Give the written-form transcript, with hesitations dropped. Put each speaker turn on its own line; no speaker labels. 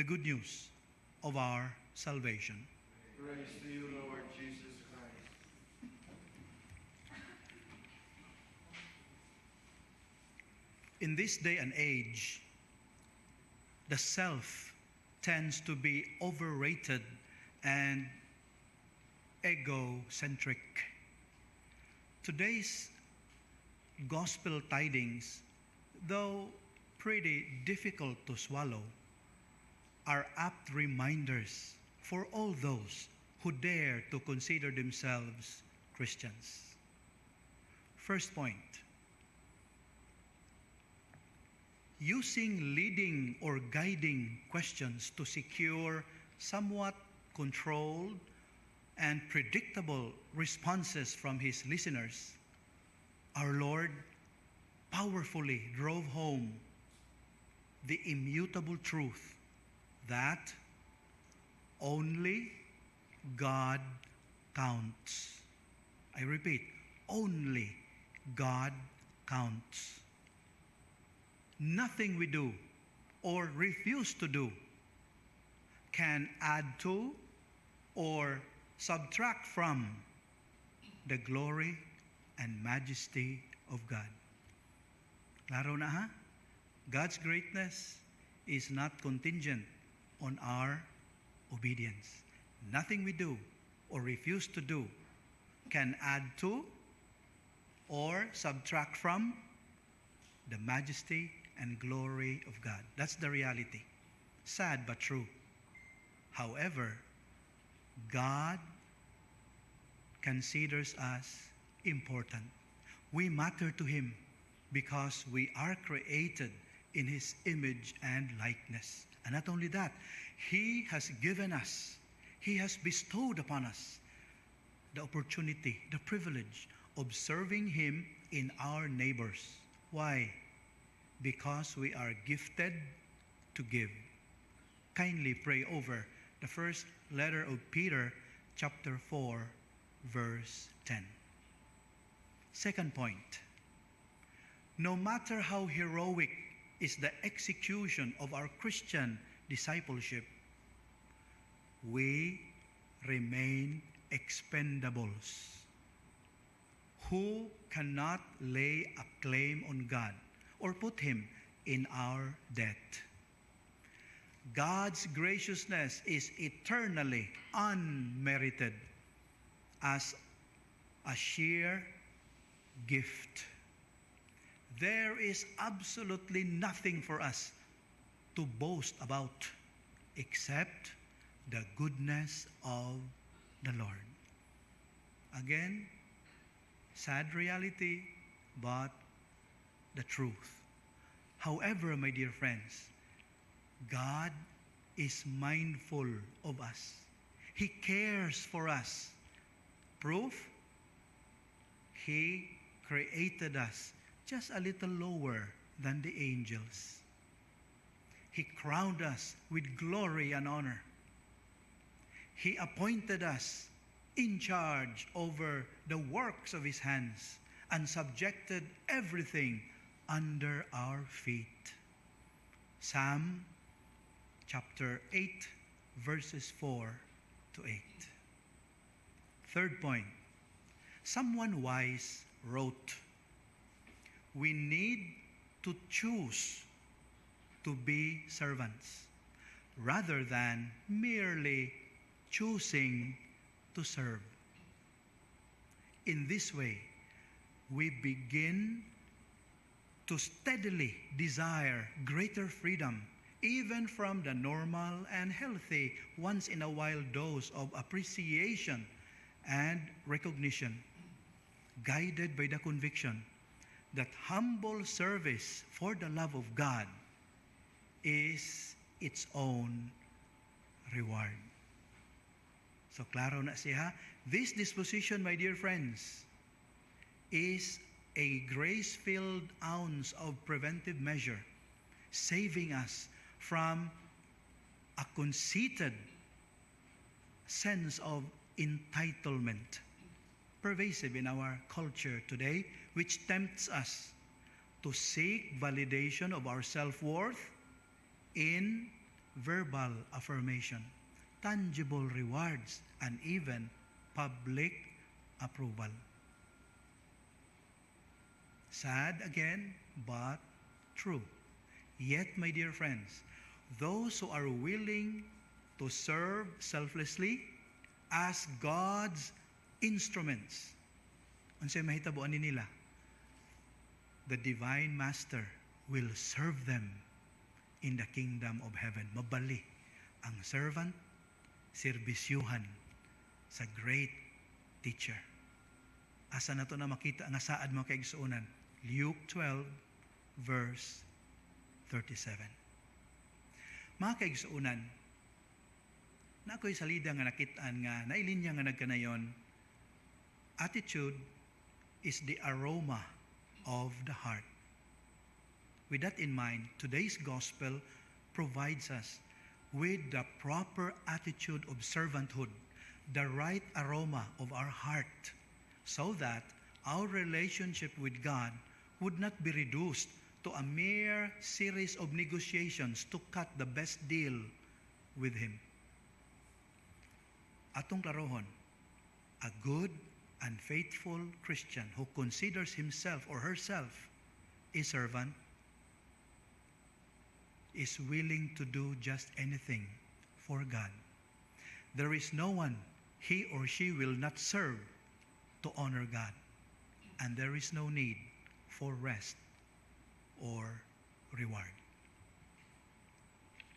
the good news of our salvation.
Praise to you, Lord Jesus Christ.
In this day and age, the self tends to be overrated and egocentric. Today's gospel tidings, though pretty difficult to swallow, are apt reminders for all those who dare to consider themselves Christians. First point, using leading or guiding questions to secure somewhat controlled and predictable responses from his listeners, our Lord powerfully drove home the immutable truth that only God counts. I repeat, only God counts. Nothing we do or refuse to do can add to or subtract from the glory and majesty of God. Klaro na ha? God's greatness is not contingent on our obedience. Nothing we do or refuse to do can add to or subtract from the majesty and glory of God. That's the reality. Sad but true. However, God considers us important. We matter to Him because we are created in His image and likeness. And not only that, He has given us, He has bestowed upon us the opportunity, the privilege of serving Him in our neighbors. Why? Because we are gifted to give. Kindly pray over the first letter of Peter, chapter 4, verse 10. Second point, no matter how heroic is the execution of our Christian discipleship, we remain expendables who cannot lay a claim on God or put Him in our debt. God's graciousness is eternally unmerited as a sheer gift. There is absolutely nothing for us to boast about except the goodness of the Lord. Again, sad reality, but the truth. However, my dear friends, God is mindful of us. He cares for us. Proof? He created us just a little lower than the angels. He crowned us with glory and honor. He appointed us in charge over the works of His hands and subjected everything under our feet. Psalm chapter 8, verses 4 to 8. Third point, someone wise wrote, we need to choose to be servants rather than merely choosing to serve. In this way, we begin to steadily desire greater freedom, even from the normal and healthy once-in-a-while dose of appreciation and recognition, guided by the conviction that humble service for the love of God is its own reward. So klaro na siya. This disposition, my dear friends, is a grace-filled ounce of preventive measure, saving us from a conceited sense of entitlement, pervasive in our culture today, which tempts us to seek validation of our self-worth in verbal affirmation, tangible rewards, and even public approval. Sad again, but true. Yet, my dear friends, those who are willing to serve selflessly as God's instruments, unsay mahitabuan nila, the divine master will serve them in the kingdom of heaven. Mabali ang servant, serbisyuhan sa great teacher. Asa na to na makita nga saad mga kaigsuunan? Luke 12 verse 37. Mga kaigsuunan, na ako'y salida nga nakitaan nga nailinya nga nagkanayon, attitude is the aroma of the heart. With that in mind, today's gospel provides us with the proper attitude of servanthood, the right aroma of our heart, so that our relationship with God would not be reduced to a mere series of negotiations to cut the best deal with Him. Atong klarohon, a good and faithful Christian who considers himself or herself a servant is willing to do just anything for God. There is no one he or she will not serve to honor God, and there is no need for rest or reward.